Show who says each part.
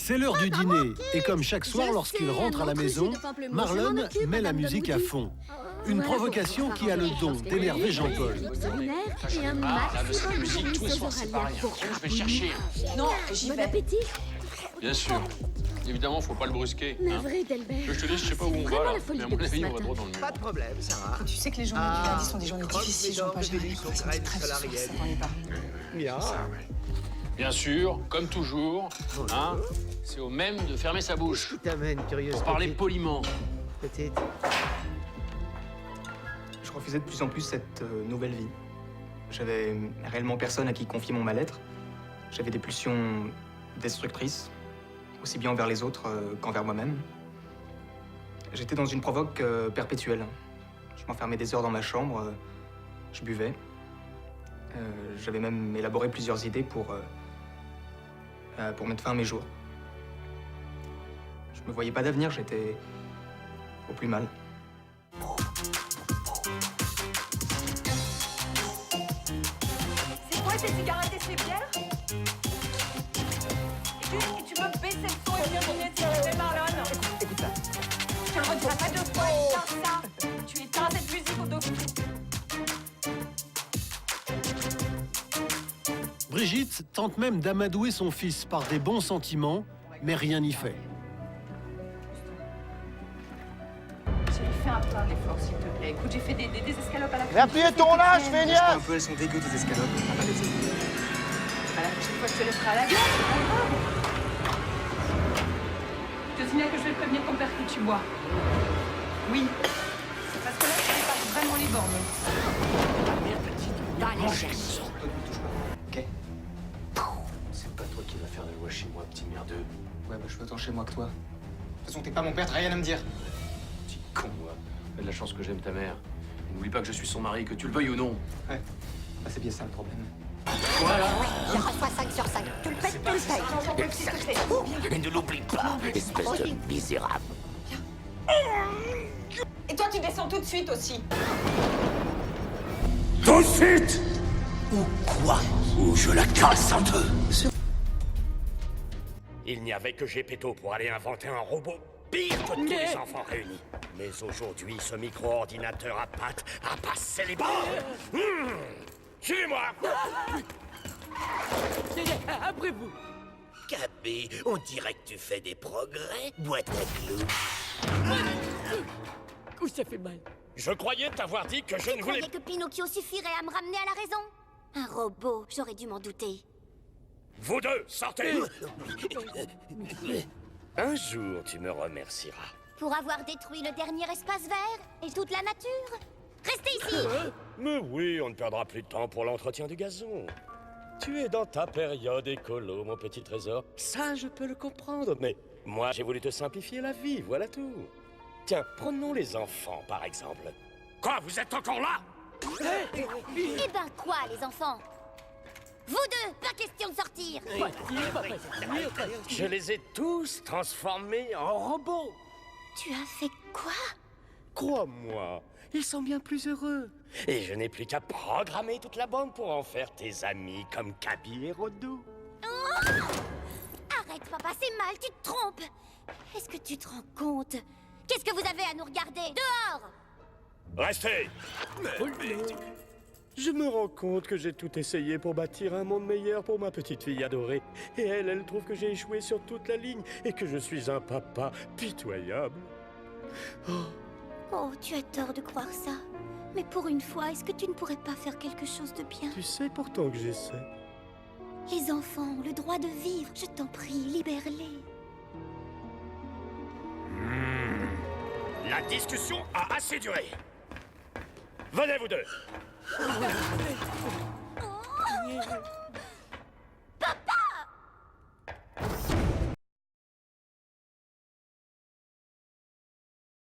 Speaker 1: C'est l'heure du dîner, et comme chaque soir lorsqu'il rentre à la maison, Marlon met la musique à fond. Une provocation qui a le don d'énerver Jean-Paul.
Speaker 2: La musique, tous les soirs, c'est pas rien. Je vais chercher.
Speaker 3: Non, j'y vais.
Speaker 4: Appétit.
Speaker 2: Bien sûr. Évidemment, faut pas le brusquer. Hein.
Speaker 4: Navré, Delbert.
Speaker 2: Je te dis, je sais pas où on va là. Mais à mon avis, on va droit dans le mur.
Speaker 5: Pas de problème, Sarah.
Speaker 3: Tu sais que les journées du lundi sont des journées difficiles, Jean-Paul. J'ai l'impression que c'est très souvent, ça n'en est pas.
Speaker 5: Bien.
Speaker 2: Bien sûr, comme toujours, hein, c'est au même de fermer sa bouche.
Speaker 5: Qui t'amène, curieuse
Speaker 2: Pour parler poliment.
Speaker 5: petite.
Speaker 6: Je refusais de plus en plus cette nouvelle vie. J'avais réellement personne à qui confier mon mal-être. J'avais des pulsions destructrices, aussi bien envers les autres qu'envers moi-même. J'étais dans une provoque perpétuelle. Je m'enfermais des heures dans ma chambre, je buvais. J'avais même élaboré plusieurs idées pour mettre fin à mes jours. Je me voyais pas d'avenir, j'étais au plus mal.
Speaker 3: C'est quoi ces cigarettes et ces bières? Et tu veux baisser le son et terminer de s'arrêter, Marlon?
Speaker 5: Écoute ça.
Speaker 3: Je te le redirai pas deux fois, éteins ça. Tu éteins cette musique au dos.
Speaker 1: Brigitte tente même d'amadouer son fils par des bons sentiments, mais rien n'y fait.
Speaker 3: J'ai fait un plein d'efforts, s'il te plaît. Écoute, j'ai fait des escalopes à la
Speaker 5: Mais appuyez ton âge, feignasse!
Speaker 6: Un peu, elles sont dégueu tes escalopes. Ah, les essayer.
Speaker 3: La prochaine fois, je te laisserai à la gueule, c'est pas grave. Je te signale que je vais prévenir ton père que tu bois. Oui. Parce que là, tu dépasses vraiment les bornes.
Speaker 6: Ok.
Speaker 7: C'est pas toi qui vas faire la loi chez moi, petit merdeux.
Speaker 6: Ouais, bah je veux autant chez moi que toi. De toute façon, t'es pas mon père, t'as rien à me dire.
Speaker 7: Petit con, moi. T'as de la chance que j'aime ta mère. Et n'oublie pas que je suis son mari, que tu le veuilles ou non.
Speaker 6: Ouais. Bah c'est bien ça le problème.
Speaker 4: Je reçois 5 sur 5. Tu le pètes, tu le payes.
Speaker 8: Et ne l'oublie pas, espèce de misérable.
Speaker 3: Et toi, tu descends tout de suite aussi.
Speaker 8: Tout de suite! Ou quoi? Ou je la casse en deux. Il n'y avait que Gepetto pour aller inventer un robot pire que tous les enfants réunis. Mais aujourd'hui, ce micro-ordinateur à pattes a passé les bornes. Suivez-moi!
Speaker 9: Après vous.
Speaker 8: Capé, on dirait que tu fais des progrès, boîte à clous.
Speaker 9: Où ça fait mal.
Speaker 8: Je croyais t'avoir dit que je
Speaker 4: Tu
Speaker 8: ne voulais...
Speaker 4: croyais que Pinocchio suffirait à me ramener à la raison? Un robot, j'aurais dû m'en douter.
Speaker 8: Vous deux, sortez! Un jour, tu me remercieras.
Speaker 4: Pour avoir détruit le dernier espace vert et toute la nature? Restez ici!
Speaker 8: Mais oui, on ne perdra plus de temps pour l'entretien du gazon. Tu es dans ta période écolo, mon petit trésor. Ça, je peux le comprendre, mais moi, j'ai voulu te simplifier la vie, voilà tout. Tiens, prenons les enfants, par exemple. Quoi, vous êtes encore là?
Speaker 4: Eh ben quoi, les enfants? Vous deux, pas question de sortir!
Speaker 8: Je les ai tous transformés en robots.
Speaker 4: Tu as fait quoi?
Speaker 8: Crois-moi, ils sont bien plus heureux. Et je n'ai plus qu'à programmer toute la bande pour en faire tes amis comme Kaby et Rodou.
Speaker 4: Arrête, papa, c'est mal, tu te trompes! Est-ce que tu te rends compte? Qu'est-ce que vous avez à nous regarder? Dehors!
Speaker 8: Restez! Je me rends compte que j'ai tout essayé pour bâtir un monde meilleur pour ma petite fille adorée. Et elle trouve que j'ai échoué sur toute la ligne et que je suis un papa pitoyable.
Speaker 4: Oh, tu as tort de croire ça. Mais pour une fois, est-ce que tu ne pourrais pas faire quelque chose de bien?
Speaker 8: Tu sais pourtant que j'essaie.
Speaker 4: Les enfants ont le droit de vivre. Je t'en prie, libère-les.
Speaker 8: La discussion a assez duré. Venez, vous deux.